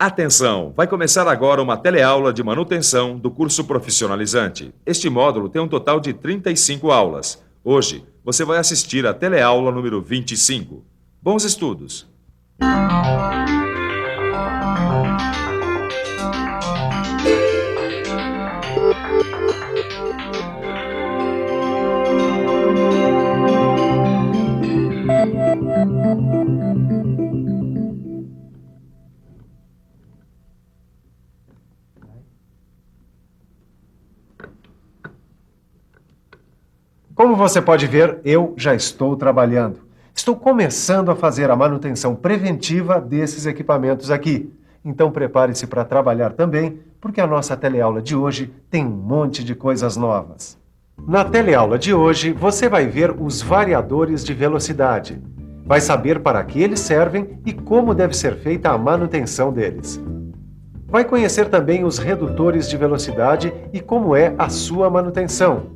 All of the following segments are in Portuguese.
Atenção! Vai começar agora uma teleaula de manutenção do curso profissionalizante. Este módulo tem um total de 35 aulas. Hoje, você vai assistir a teleaula número 25. Bons estudos! Como você pode ver, eu já estou trabalhando. Estou começando a fazer a manutenção preventiva desses equipamentos aqui. Então prepare-se para trabalhar também, porque a nossa teleaula de hoje tem um monte de coisas novas. Na teleaula de hoje, você vai ver os variadores de velocidade. Vai saber para que eles servem e como deve ser feita a manutenção deles. Vai conhecer também os redutores de velocidade e como é a sua manutenção.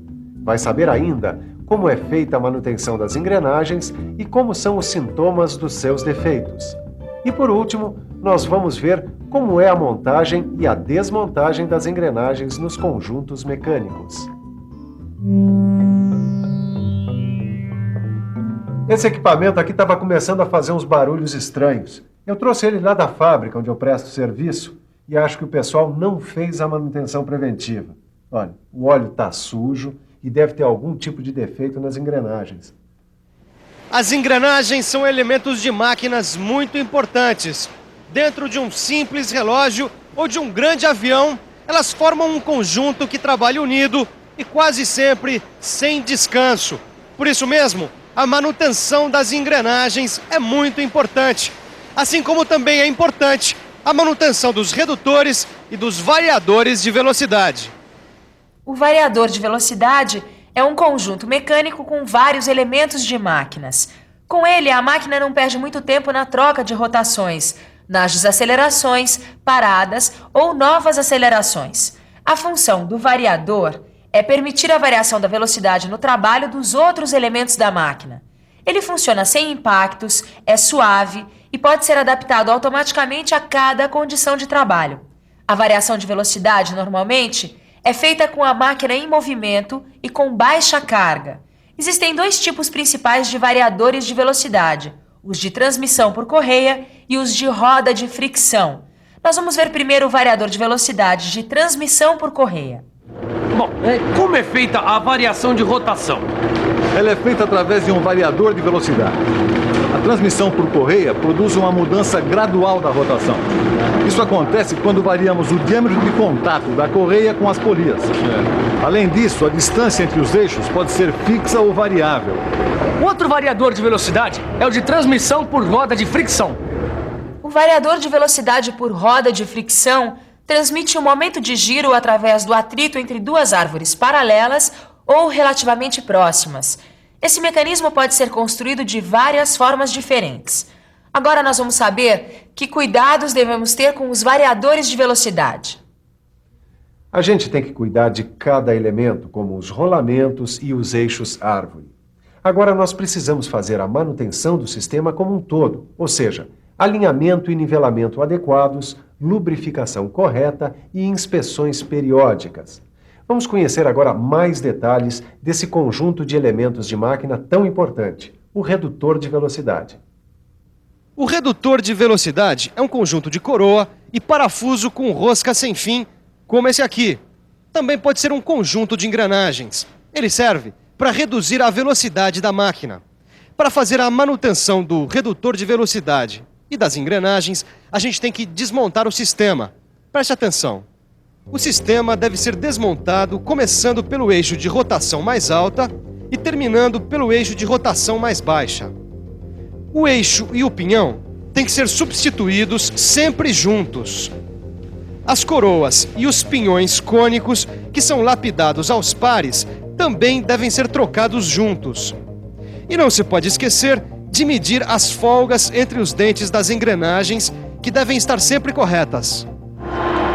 Vai saber ainda como é feita a manutenção das engrenagens e como são os sintomas dos seus defeitos. E por último, nós vamos ver como é a montagem e a desmontagem das engrenagens nos conjuntos mecânicos. Esse equipamento aqui estava começando a fazer uns barulhos estranhos. Eu trouxe ele lá da fábrica onde eu presto serviço e acho que o pessoal não fez a manutenção preventiva. Olha, o óleo está sujo e deve ter algum tipo de defeito nas engrenagens. As engrenagens são elementos de máquinas muito importantes. Dentro de um simples relógio ou de um grande avião, elas formam um conjunto que trabalha unido e quase sempre sem descanso. Por isso mesmo, a manutenção das engrenagens é muito importante. Assim como também é importante a manutenção dos redutores e dos variadores de velocidade. O variador de velocidade é um conjunto mecânico com vários elementos de máquinas. Com ele, a máquina não perde muito tempo na troca de rotações, nas desacelerações, paradas ou novas acelerações. A função do variador é permitir a variação da velocidade no trabalho dos outros elementos da máquina. Ele funciona sem impactos, é suave e pode ser adaptado automaticamente a cada condição de trabalho. A variação de velocidade, normalmente, é feita com a máquina em movimento e com baixa carga. Existem dois tipos principais de variadores de velocidade, os de transmissão por correia e os de roda de fricção. Nós vamos ver primeiro o variador de velocidade de transmissão por correia. Bom, como é feita a variação de rotação? Ela é feita através de um variador de velocidade. A transmissão por correia produz uma mudança gradual da rotação. Isso acontece quando variamos o diâmetro de contato da correia com as polias. Além disso, a distância entre os eixos pode ser fixa ou variável. Outro variador de velocidade é o de transmissão por roda de fricção. O variador de velocidade por roda de fricção transmite um momento de giro através do atrito entre duas árvores paralelas ou relativamente próximas. Esse mecanismo pode ser construído de várias formas diferentes. Agora nós vamos saber que cuidados devemos ter com os variadores de velocidade. A gente tem que cuidar de cada elemento, como os rolamentos e os eixos árvore. Agora nós precisamos fazer a manutenção do sistema como um todo, ou seja, alinhamento e nivelamento adequados, lubrificação correta e inspeções periódicas. Vamos conhecer agora mais detalhes desse conjunto de elementos de máquina tão importante, o redutor de velocidade. O redutor de velocidade é um conjunto de coroa e parafuso com rosca sem fim, como esse aqui. Também pode ser um conjunto de engrenagens. Ele serve para reduzir a velocidade da máquina. Para fazer a manutenção do redutor de velocidade e das engrenagens, a gente tem que desmontar o sistema. Preste atenção. O sistema deve ser desmontado começando pelo eixo de rotação mais alta e terminando pelo eixo de rotação mais baixa. O eixo e o pinhão têm que ser substituídos sempre juntos. As coroas e os pinhões cônicos, que são lapidados aos pares, também devem ser trocados juntos. E não se pode esquecer de medir as folgas entre os dentes das engrenagens, que devem estar sempre corretas.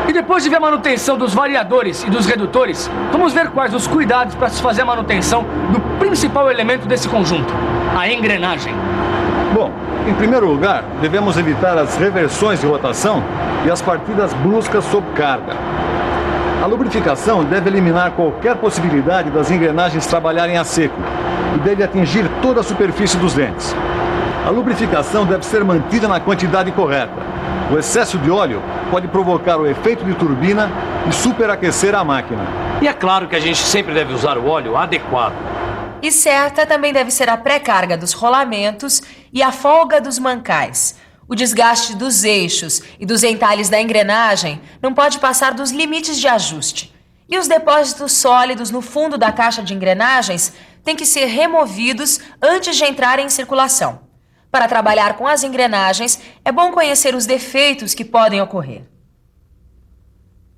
E depois de ver a manutenção dos variadores e dos redutores, vamos ver quais os cuidados para se fazer a manutenção do principal elemento desse conjunto, a engrenagem. Bom, em primeiro lugar, devemos evitar as reversões de rotação e as partidas bruscas sob carga. A lubrificação deve eliminar qualquer possibilidade das engrenagens trabalharem a seco e deve atingir toda a superfície dos dentes. A lubrificação deve ser mantida na quantidade correta. O excesso de óleo pode provocar o efeito de turbina e superaquecer a máquina. E é claro que a gente sempre deve usar o óleo adequado. E certa também deve ser a pré-carga dos rolamentos e a folga dos mancais. O desgaste dos eixos e dos entalhes da engrenagem não pode passar dos limites de ajuste. E os depósitos sólidos no fundo da caixa de engrenagens têm que ser removidos antes de entrarem em circulação. Para trabalhar com as engrenagens, é bom conhecer os defeitos que podem ocorrer.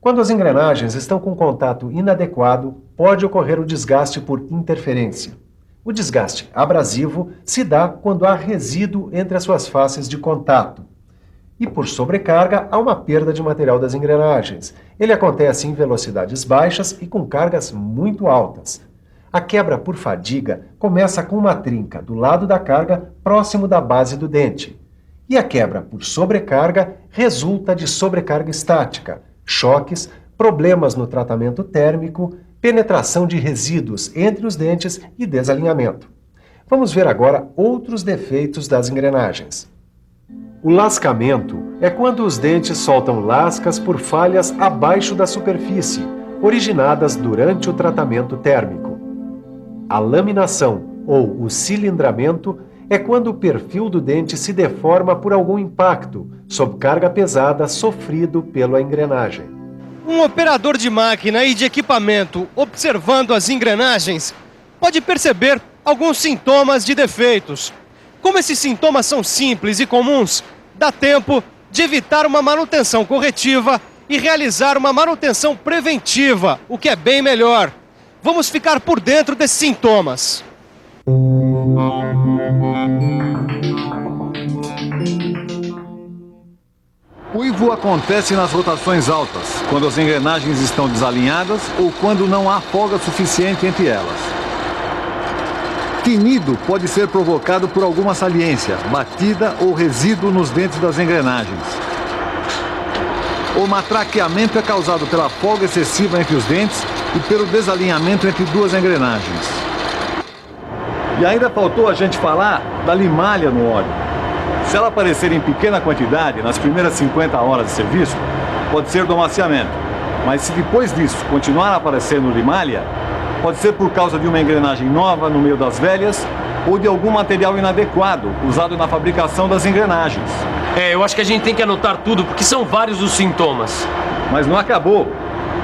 Quando as engrenagens estão com contato inadequado, pode ocorrer o desgaste por interferência. O desgaste abrasivo se dá quando há resíduo entre as suas faces de contato. E por sobrecarga, há uma perda de material das engrenagens. Ele acontece em velocidades baixas e com cargas muito altas. A quebra por fadiga começa com uma trinca do lado da carga próximo da base do dente. E a quebra por sobrecarga resulta de sobrecarga estática, choques, problemas no tratamento térmico, penetração de resíduos entre os dentes e desalinhamento. Vamos ver agora outros defeitos das engrenagens. O lascamento é quando os dentes soltam lascas por falhas abaixo da superfície, originadas durante o tratamento térmico. A laminação ou o cilindramento é quando o perfil do dente se deforma por algum impacto, sob carga pesada sofrido pela engrenagem. Um operador de máquina e de equipamento observando as engrenagens pode perceber alguns sintomas de defeitos. Como esses sintomas são simples e comuns, dá tempo de evitar uma manutenção corretiva e realizar uma manutenção preventiva, o que é bem melhor. Vamos ficar por dentro desses sintomas. Uivo acontece nas rotações altas, quando as engrenagens estão desalinhadas ou quando não há folga suficiente entre elas. Tinido pode ser provocado por alguma saliência, batida ou resíduo nos dentes das engrenagens. O matraqueamento é causado pela folga excessiva entre os dentes e pelo desalinhamento entre duas engrenagens. E ainda faltou a gente falar da limalha no óleo. Se ela aparecer em pequena quantidade nas primeiras 50 horas de serviço, pode ser do amaciamento. Mas se depois disso continuar a aparecer no limalha, pode ser por causa de uma engrenagem nova no meio das velhas ou de algum material inadequado usado na fabricação das engrenagens. Eu acho que a gente tem que anotar tudo, porque são vários os sintomas. Mas não acabou.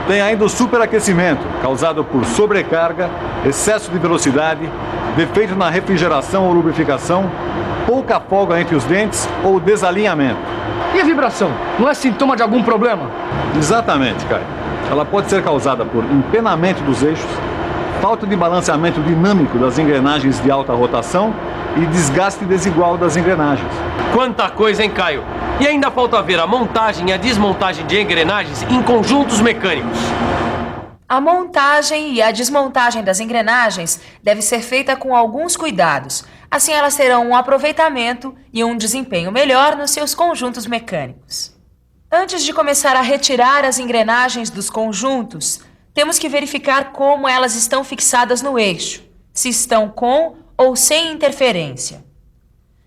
Tem ainda o superaquecimento, causado por sobrecarga, excesso de velocidade, defeito na refrigeração ou lubrificação, pouca folga entre os dentes ou desalinhamento. E a vibração? Não é sintoma de algum problema? Exatamente, Caio. Ela pode ser causada por empenamento dos eixos, falta de balanceamento dinâmico das engrenagens de alta rotação e desgaste desigual das engrenagens. Quanta coisa, hein, Caio? E ainda falta ver a montagem e a desmontagem de engrenagens em conjuntos mecânicos. A montagem e a desmontagem das engrenagens deve ser feita com alguns cuidados. Assim elas terão um aproveitamento e um desempenho melhor nos seus conjuntos mecânicos. Antes de começar a retirar as engrenagens dos conjuntos, temos que verificar como elas estão fixadas no eixo, se estão com ou sem interferência.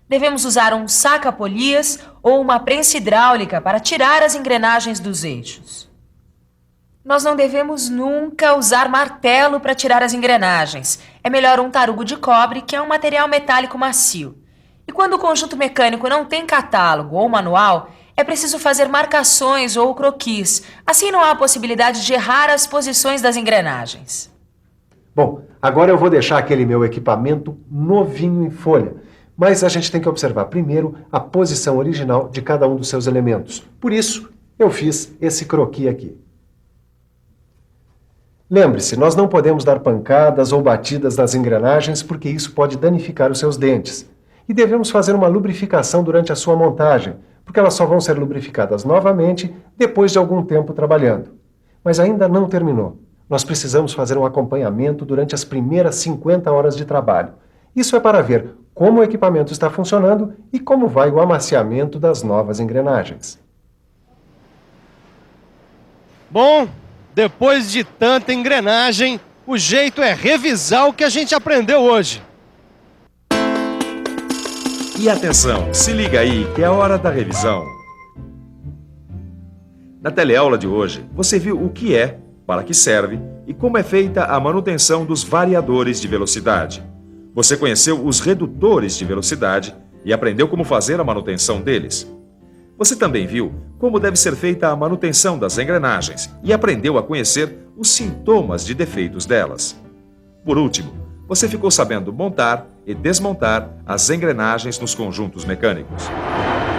Devemos usar um saca-polias ou uma prensa hidráulica para tirar as engrenagens dos eixos. Nós não devemos nunca usar martelo para tirar as engrenagens. É melhor um tarugo de cobre, que é um material metálico macio. E quando o conjunto mecânico não tem catálogo ou manual, é preciso fazer marcações ou croquis. Assim não há possibilidade de errar as posições das engrenagens. Bom, agora eu vou deixar aquele meu equipamento novinho em folha. Mas a gente tem que observar primeiro a posição original de cada um dos seus elementos. Por isso, eu fiz esse croquis aqui. Lembre-se, nós não podemos dar pancadas ou batidas nas engrenagens porque isso pode danificar os seus dentes. E devemos fazer uma lubrificação durante a sua montagem, porque elas só vão ser lubrificadas novamente depois de algum tempo trabalhando. Mas ainda não terminou. Nós precisamos fazer um acompanhamento durante as primeiras 50 horas de trabalho. Isso é para ver como o equipamento está funcionando e como vai o amaciamento das novas engrenagens. Bom, depois de tanta engrenagem, o jeito é revisar o que a gente aprendeu hoje. E atenção, se liga aí que é a hora da revisão. Na teleaula de hoje, você viu o que é, para que serve e como é feita a manutenção dos variadores de velocidade. Você conheceu os redutores de velocidade e aprendeu como fazer a manutenção deles. Você também viu como deve ser feita a manutenção das engrenagens e aprendeu a conhecer os sintomas de defeitos delas. Por último, você ficou sabendo montar e desmontar as engrenagens nos conjuntos mecânicos.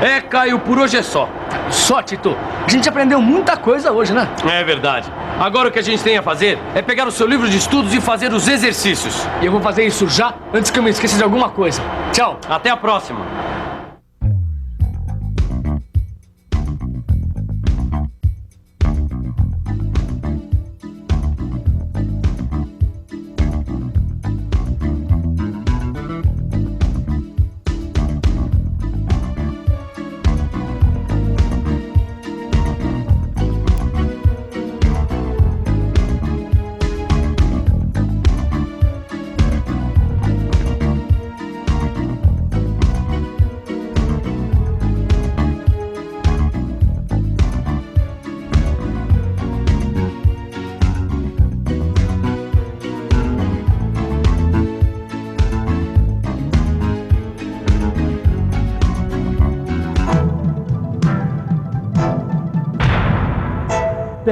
É, Caio, por hoje é só. Só, Tito. A gente aprendeu muita coisa hoje, né? É verdade. Agora o que a gente tem a fazer é pegar o seu livro de estudos e fazer os exercícios. E eu vou fazer isso já, antes que eu me esqueça de alguma coisa. Tchau. Até a próxima.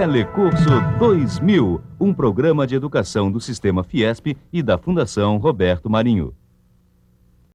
Telecurso 2000, um programa de educação do Sistema Fiesp e da Fundação Roberto Marinho.